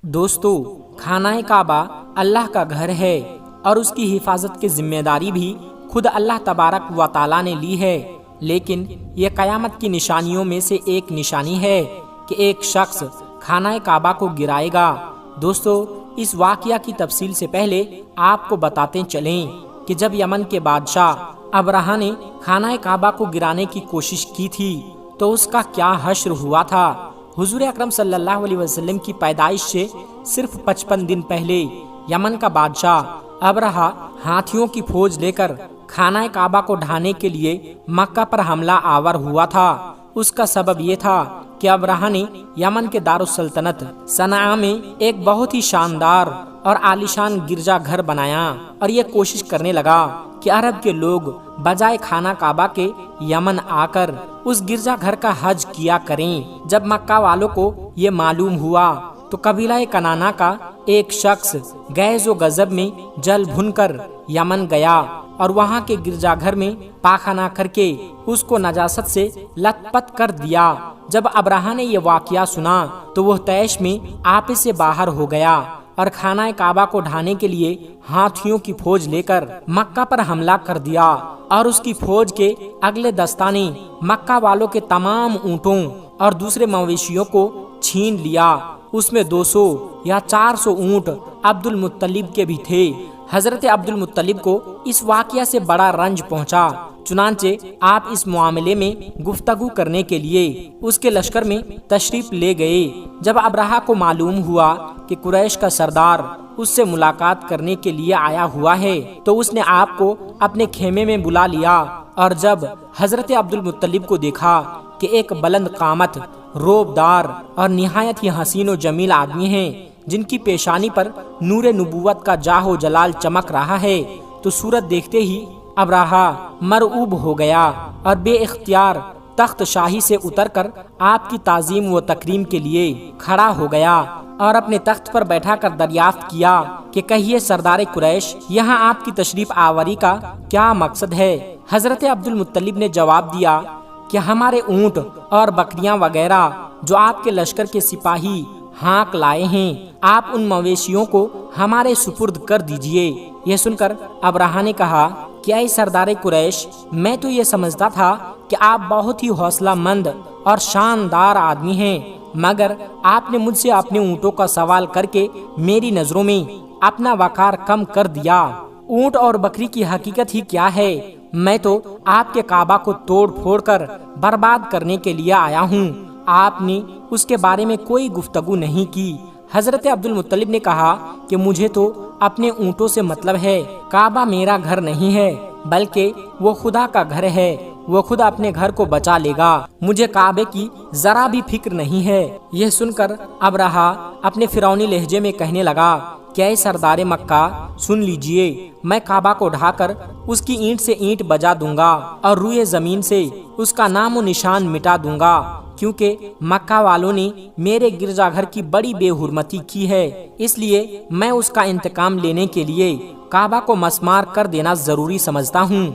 دوستو، خانہ کعبہ اللہ کا گھر ہے اور اس کی حفاظت کی ذمہ داری بھی خود اللہ تبارک و تعالیٰ نے لی ہے، لیکن یہ قیامت کی نشانیوں میں سے ایک نشانی ہے کہ ایک شخص خانہ کعبہ کو گرائے گا۔ دوستو، اس واقعہ کی تفصیل سے پہلے آپ کو بتاتے چلیں کہ جب یمن کے بادشاہ ابرہہ نے خانہ کعبہ کو گرانے کی کوشش کی تھی تو اس کا کیا حشر ہوا تھا۔ حضور اکرم صلی اللہ علیہ وسلم کی پیدائش سے صرف 55 دن پہلے یمن کا بادشاہ ابرہہ ہاتھیوں کی فوج لے کر خانہ کعبہ کو ڈھانے کے لیے مکہ پر حملہ آور ہوا تھا۔ اس کا سبب یہ تھا کہ ابرہہ نے یمن کے دارالسلطنت صنعاء میں ایک بہت ہی شاندار اور عالیشان گرجا گھر بنایا اور یہ کوشش کرنے لگا کہ عرب کے لوگ بجائے خانہ کعبہ کے یمن آ کر اس گرجا گھر کا حج کیا کریں۔ جب مکہ والوں کو یہ معلوم ہوا تو قبیلہ کنانہ کا ایک شخص غیظ و غضب میں جل بھن کر یمن گیا اور وہاں کے گرجا گھر میں پاخانہ کر کے اس کو نجاست سے لت پت کر دیا۔ جب ابرہہ نے یہ واقعہ سنا تو وہ طیش میں آپے سے باہر ہو گیا اور خانہ کعبہ کو ڈھانے کے لیے ہاتھیوں کی فوج لے کر مکہ پر حملہ کر دیا اور اس کی فوج کے اگلے دستہ نے مکہ والوں کے تمام اونٹوں اور دوسرے مویشیوں کو چھین لیا۔ اس میں 200 یا 400 اونٹ عبد المطلب کے بھی تھے۔ حضرت عبد المطلب کو اس واقعہ سے بڑا رنج پہنچا، چنانچہ آپ اس معاملے میں گفتگو کرنے کے لیے اس کے لشکر میں تشریف لے گئے۔ جب ابرہہ کو معلوم ہوا کہ قریش کا سردار اس سے ملاقات کرنے کے لیے آیا ہوا ہے تو اس نے آپ کو اپنے خیمے میں بلا لیا، اور جب حضرت عبد المطلب کو دیکھا کہ ایک بلند قامت، روبدار اور نہایت ہی حسین و جمیل آدمی ہیں جن کی پیشانی پر نور نبوت کا جاہ و جلال چمک رہا ہے، تو صورت دیکھتے ہی ابرہہ مرعوب ہو گیا اور بے اختیار تخت شاہی سے اتر کر آپ کی تعظیم و تکریم کے لیے کھڑا ہو گیا اور اپنے تخت پر بیٹھا کر دریافت کیا کہ کہیے سردار قریش، یہاں آپ کی تشریف آوری کا کیا مقصد ہے؟ حضرت عبد المطلب نے جواب دیا کہ ہمارے اونٹ اور بکریاں وغیرہ جو آپ کے لشکر کے سپاہی ہانک لائے ہیں، آپ ان مویشیوں کو ہمارے سپرد کر دیجئے۔ یہ سن کر ابرہہ نے کہا کہ اے سردار قریش، میں تو یہ سمجھتا تھا کہ آپ بہت ہی حوصلہ مند اور شاندار آدمی ہیں، مگر آپ نے مجھ سے اپنے اونٹوں کا سوال کر کے میری نظروں میں اپنا وقار کم کر دیا۔ اونٹ اور بکری کی حقیقت ہی کیا ہے؟ میں تو آپ کے کعبہ کو توڑ پھوڑ کر برباد کرنے کے لیے آیا ہوں، آپ نے اس کے بارے میں کوئی گفتگو نہیں کی۔ حضرت عبد المطلب نے کہا کہ مجھے تو اپنے اونٹوں سے مطلب ہے، کعبہ میرا گھر نہیں ہے بلکہ وہ خدا کا گھر ہے، وہ خود اپنے گھر کو بچا لے گا، مجھے کعبے کی ذرا بھی فکر نہیں ہے۔ یہ سن کر ابرہہ اپنے فرعونی لہجے میں کہنے لگا کہ اے سردار مکہ، سن لیجئے، میں کعبہ کو ڈھا کر اس کی اینٹ سے اینٹ بجا دوں گا اور روئے زمین سے اس کا نام و نشان مٹا دوں گا، کیونکہ مکہ والوں نے میرے گرجا گھر کی بڑی بے حرمتی کی ہے، اس لیے میں اس کا انتقام لینے کے لیے کعبہ کو مسمار کر دینا ضروری سمجھتا ہوں۔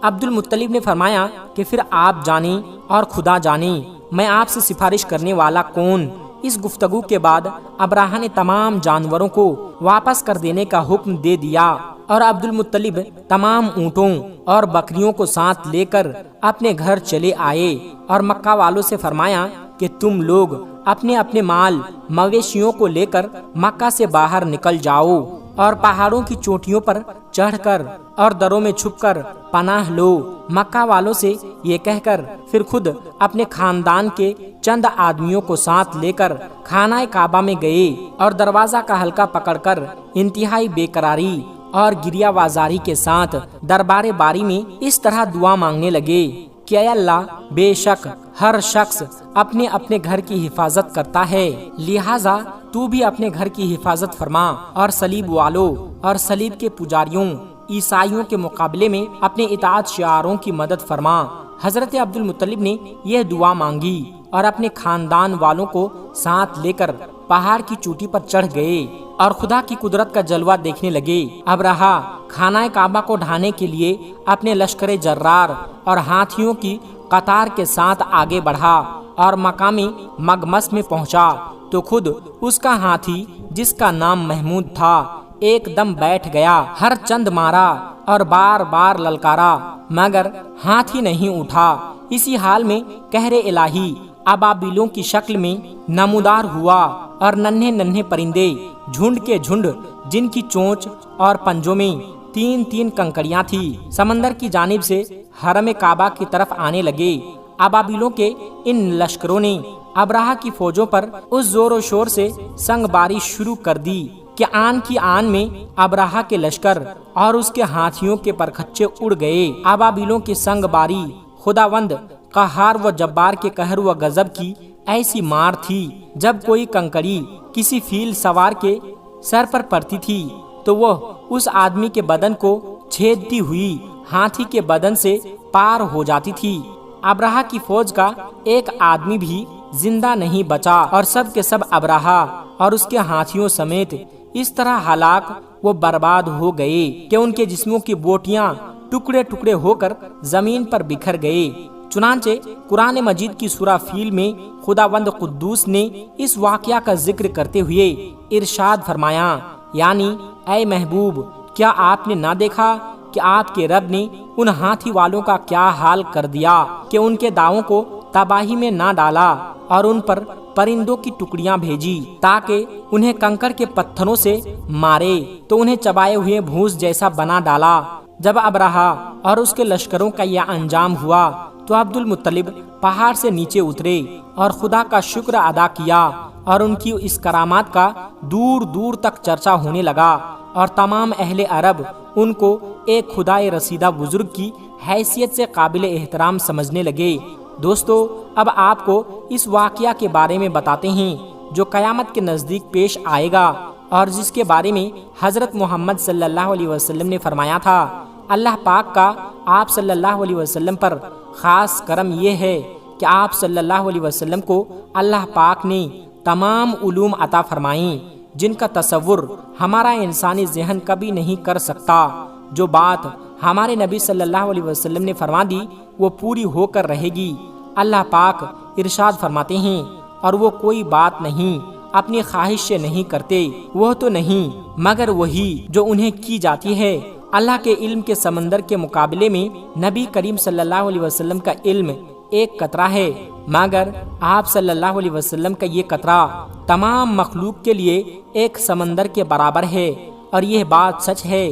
عبد المطلب نے فرمایا کہ پھر آپ جانیں اور خدا جانیں، میں آپ سے سفارش کرنے والا کون؟ اس گفتگو کے بعد ابرہہ نے تمام جانوروں کو واپس کر دینے کا حکم دے دیا اور عبد المطلب تمام اونٹوں اور بکریوں کو ساتھ لے کر اپنے گھر چلے آئے اور مکہ والوں سے فرمایا کہ تم لوگ اپنے اپنے مال مویشیوں کو لے کر مکہ سے باہر نکل جاؤ اور پہاڑوں کی چوٹیوں پر چڑھ کر اور دروں میں چھپ کر پناہ لو۔ مکہ والوں سے یہ کہہ کر پھر خود اپنے خاندان کے چند آدمیوں کو ساتھ لے کر خانہ کعبہ میں گئے اور دروازہ کا حلقہ پکڑ کر انتہائی بے قراری اور گریہ وازاری کے ساتھ دربار باری میں اس طرح دعا مانگنے لگے کہ اے اللہ، بے شک ہر شخص اپنے اپنے گھر کی حفاظت کرتا ہے، لہٰذا تو بھی اپنے گھر کی حفاظت فرما اور صلیب والوں اور صلیب کے پجاریوں عیسائیوں کے مقابلے میں اپنے اطاعت شعاروں کی مدد فرما۔ حضرت عبد المطلب نے یہ دعا مانگی اور اپنے خاندان والوں کو ساتھ لے کر پہاڑ کی چوٹی پر چڑھ گئے اور خدا کی قدرت کا جلوہ دیکھنے لگے۔ ابرہہ خانہ کعبہ کو ڈھانے کے لیے اپنے لشکر جرار اور ہاتھیوں کی قطار کے ساتھ آگے بڑھا اور مقامی مگمس میں پہنچا۔ تو خود اس کا ہاتھی جس کا نام محمود تھا ایک دم بیٹھ گیا، ہر چند مارا اور بار بار للکارا، مگر ہاتھی نہیں اٹھا۔ اسی حال میں قہر الہی ابابیلوں کی شکل میں نمودار ہوا اور ننھے ننھے پرندے جھنڈ کے جھنڈ، جن کی چونچ اور پنجوں میں تین تین کنکڑیاں تھی، سمندر کی جانب سے حرم کعبہ کی طرف آنے لگے۔ ابابیلوں کے ان لشکروں نے ابرہہ کی فوجوں پر اس زور و شور سے سنگ باری شروع کر دی کہ آن کی آن میں ابرہہ کے لشکر اور اس کے ہاتھیوں کے پرخچے اڑ گئے۔ ابابیلوں کی سنگ باری خداوند قہار و جبار کے قہر و غضب کی ایسی مار تھی، جب کوئی کنکڑی کسی فیل سوار کے سر پر پڑتی تھی تو وہ اس آدمی کے بدن کو چھیدتی ہوئی ہاتھی کے بدن سے پار ہو جاتی تھی۔ ابرہہ کی فوج کا ایک آدمی بھی زندہ نہیں بچا اور سب کے سب ابرہہ اور اس کے ہاتھیوں سمیت اس طرح ہلاک و برباد ہو گئے کہ ان کے جسموں کی بوٹیاں ٹکڑے ٹکڑے ہو کر زمین پر بکھر گئے۔ چنانچہ قرآن مجید کی سورہ فیل میں خداوند قدوس نے اس واقعہ کا ذکر کرتے ہوئے ارشاد فرمایا، یعنی اے محبوب، کیا آپ نے نہ دیکھا کہ آپ کے رب نے ان ہاتھی والوں کا کیا حال کر دیا کہ ان کے داؤں کو تباہی میں نہ ڈالا اور ان پر پرندوں کی ٹکڑیاں بھیجی تاکہ انہیں کنکر کے پتھروں سے مارے تو انہیں چبائے ہوئے بھوس جیسا بنا ڈالا۔ جب ابرہہ اور اس کے لشکروں کا یہ انجام ہوا تو عبد المطلب پہاڑ سے نیچے اترے اور خدا کا شکر ادا کیا اور ان کی اس کرامات کا دور دور تک چرچا ہونے لگا اور تمام اہل عرب ان کو ایک خدائے رسیدہ بزرگ کی حیثیت سے قابل احترام سمجھنے لگے۔ دوستو، اب آپ کو اس واقعہ کے بارے میں بتاتے ہیں جو قیامت کے نزدیک پیش آئے گا اور جس کے بارے میں حضرت محمد صلی اللہ علیہ وسلم نے فرمایا تھا۔ اللہ پاک کا آپ صلی اللہ علیہ وسلم پر خاص کرم یہ ہے کہ آپ صلی اللہ علیہ وسلم کو اللہ پاک نے تمام علوم عطا فرمائیں جن کا تصور ہمارا انسانی ذہن کبھی نہیں کر سکتا۔ جو بات ہمارے نبی صلی اللہ علیہ وسلم نے فرما دی وہ پوری ہو کر رہے گی۔ اللہ پاک ارشاد فرماتے ہیں، اور وہ کوئی بات نہیں اپنی خواہش سے نہیں کرتے، وہ تو نہیں مگر وہی جو انہیں کی جاتی ہے۔ اللہ کے علم کے سمندر کے مقابلے میں نبی کریم صلی اللہ علیہ وسلم کا علم ایک قطرہ ہے، مگر آپ صلی اللہ علیہ وسلم کا یہ قطرہ تمام مخلوق کے لیے ایک سمندر کے برابر ہے۔ اور یہ بات سچ ہے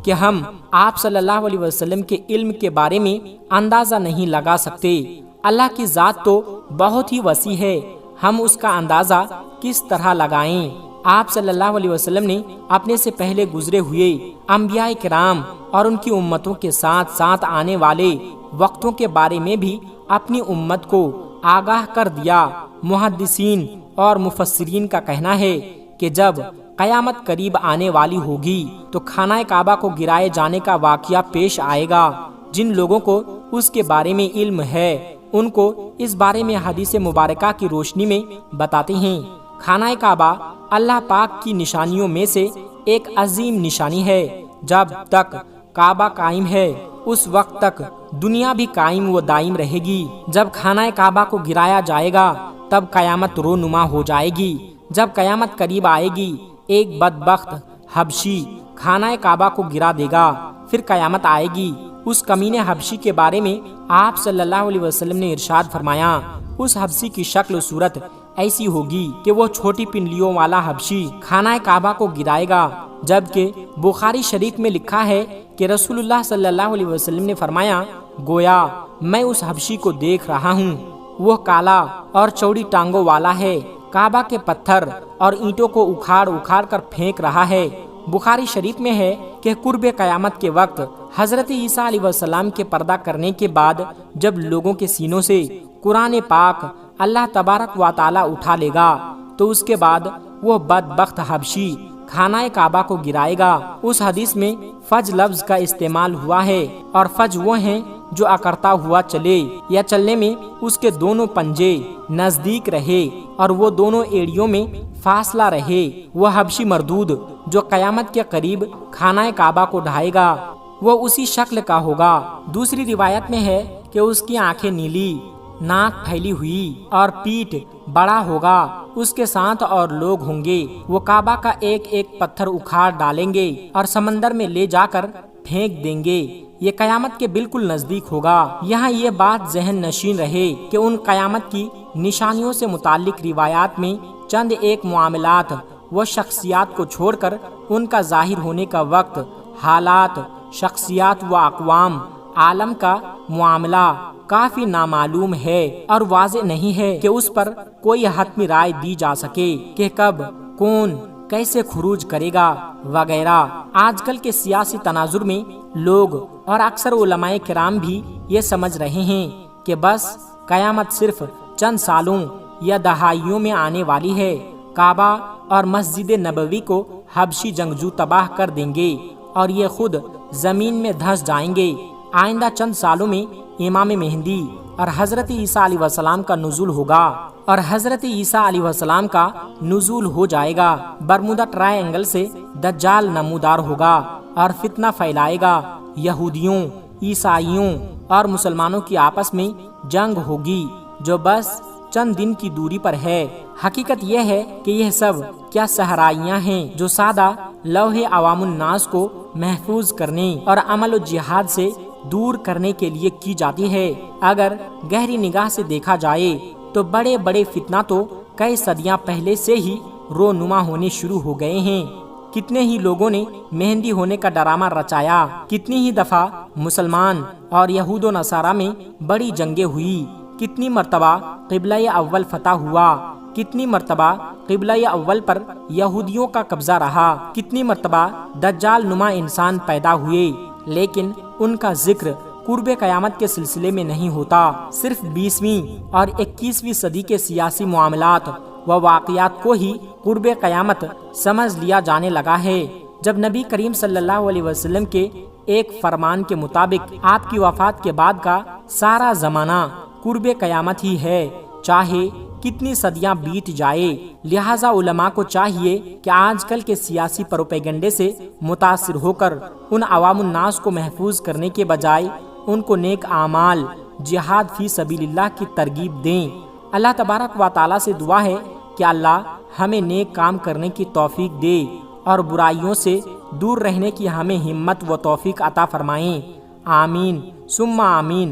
کہ ہم آپ صلی اللہ علیہ وسلم کے علم کے بارے میں اندازہ نہیں لگا سکتے۔ اللہ کی ذات تو بہت ہی وسیع ہے، ہم اس کا اندازہ کس طرح لگائیں؟ آپ صلی اللہ علیہ وسلم نے اپنے سے پہلے گزرے ہوئے انبیاء کرام اور ان کی امتوں کے ساتھ ساتھ آنے والے وقتوں کے بارے میں بھی اپنی امت کو آگاہ کر دیا۔ محدثین اور مفسرین کا کہنا ہے کہ جب قیامت قریب آنے والی ہوگی تو خانہ کعبہ کو گرائے جانے کا واقعہ پیش آئے گا۔ جن لوگوں کو اس کے بارے میں علم ہے ان کو اس بارے میں حدیث مبارکہ کی روشنی میں بتاتے ہیں۔ خانہ کعبہ اللہ پاک کی نشانیوں میں سے ایک عظیم نشانی ہے۔ جب تک کعبہ قائم ہے اس وقت تک دنیا بھی قائم و دائم رہے گی۔ جب خانہ کعبہ کو گرایا جائے گا تب قیامت رونما ہو جائے گی۔ جب قیامت قریب آئے گی ایک بدبخت حبشی خانہ کعبہ کو گرا دے گا، پھر قیامت آئے گی۔ اس کمینے حبشی کے بارے میں آپ صلی اللہ علیہ وسلم نے ارشاد فرمایا، اس حبشی کی شکل و صورت ایسی ہوگی کہ وہ چھوٹی پنڈلیوں والا حبشی خانہ کعبہ کو گرائے گا، جبکہ بخاری شریف میں لکھا ہے کہ رسول اللہ صلی اللہ علیہ وسلم نے فرمایا، گویا میں اس حبشی کو دیکھ رہا ہوں، وہ کالا اور چوڑی ٹانگوں والا ہے، کعبہ کے پتھر اور اینٹوں کو اکھاڑ اکھاڑ کر پھینک رہا ہے۔ بخاری شریف میں ہے کہ قرب قیامت کے وقت حضرت عیسیٰ علیہ السلام کے پردہ کرنے کے بعد جب لوگوں کے سینوں سے قرآن پاک اللہ تبارک و تعالی اٹھا لے گا تو اس کے بعد وہ بدبخت حبشی خانہ کعبہ کو گرائے گا۔ اس حدیث میں فج لفظ کا استعمال ہوا ہے، اور فج وہ ہیں جو اکڑتا ہوا چلے یا چلنے میں اس کے دونوں پنجے نزدیک رہے اور وہ دونوں ایڑیوں میں فاصلہ رہے۔ وہ حبشی مردود جو قیامت کے قریب خانہ کعبہ کو ڈھائے گا وہ اسی شکل کا ہوگا۔ دوسری روایت میں ہے کہ اس کی آنکھیں نیلی، ناک پھیلی ہوئی اور پیٹھ بڑا ہوگا، اس کے ساتھ اور لوگ ہوں گے۔ وہ کعبہ کا ایک ایک پتھر اکھاڑ ڈالیں گے اور سمندر میں لے جا کر پھینک دیں گے۔ یہ قیامت کے بالکل نزدیک ہوگا۔ یہاں یہ بات ذہن نشین رہے کہ ان قیامت کی نشانیوں سے متعلق روایات میں چند ایک معاملات و شخصیات کو چھوڑ کر ان کا ظاہر ہونے کا وقت، حالات، شخصیات و اقوام عالم کا معاملہ کافی نامعلوم ہے اور واضح نہیں ہے کہ اس پر کوئی حتمی رائے دی جا سکے کہ کب، کون، کیسے خروج کرے گا وغیرہ۔ آج کل کے سیاسی تناظر میں لوگ اور اکثر علماء کرام بھی یہ سمجھ رہے ہیں کہ بس قیامت صرف چند سالوں یا دہائیوں میں آنے والی ہے۔ کعبہ اور مسجد نبوی کو حبشی جنگجو تباہ کر دیں گے اور یہ خود زمین میں دھنس جائیں گے۔ آئندہ چند سالوں میں امام مہدی اور حضرت عیسیٰ علیہ السلام کا نزول ہوگا اور حضرت عیسیٰ علیہ السلام کا نزول ہو جائے گا۔ برمودا ٹرائی اینگل سے دجال نمودار ہوگا اور فتنہ پھیلائے گا۔ یہودیوں، عیسائیوں اور مسلمانوں کی آپس میں جنگ ہوگی جو بس چند دن کی دوری پر ہے۔ حقیقت یہ ہے کہ یہ سب کیا صحرائیاں ہیں جو سادہ لوح عوام الناس کو محفوظ کرنے اور عمل و جہاد سے دور کرنے کے لیے کی جاتی ہے۔ اگر گہری نگاہ سے دیکھا جائے تو بڑے بڑے فتنہ تو کئی صدیاں پہلے سے ہی رونما ہونے شروع ہو گئے ہیں۔ کتنے ہی لوگوں نے مہندی ہونے کا ڈرامہ رچایا، کتنی ہی دفعہ مسلمان اور یہود و نصارہ میں بڑی جنگیں ہوئی، کتنی مرتبہ قبلہ اول فتح ہوا، کتنی مرتبہ قبلہ اول پر یہودیوں کا قبضہ رہا، کتنی مرتبہ دجال نما انسان پیدا ہوئے، لیکن ان کا ذکر قرب قیامت کے سلسلے میں نہیں ہوتا۔ صرف 20ویں اور 21ویں صدی کے سیاسی معاملات و واقعات کو ہی قرب قیامت سمجھ لیا جانے لگا ہے، جب نبی کریم صلی اللہ علیہ وسلم کے ایک فرمان کے مطابق آپ کی وفات کے بعد کا سارا زمانہ قرب قیامت ہی ہے، چاہے کتنی صدیاں بیت جائے۔ لہٰذا علماء کو چاہیے کہ آج کل کے سیاسی پروپیگنڈے سے متاثر ہو کر ان عوام الناس کو محفوظ کرنے کے بجائے ان کو نیک اعمال، جہاد فی سبیل اللہ کی ترغیب دیں۔ اللہ تبارک و تعالیٰ سے دعا ہے کہ اللہ ہمیں نیک کام کرنے کی توفیق دے اور برائیوں سے دور رہنے کی ہمیں ہمت و توفیق عطا فرمائیں۔ آمین ثم آمین۔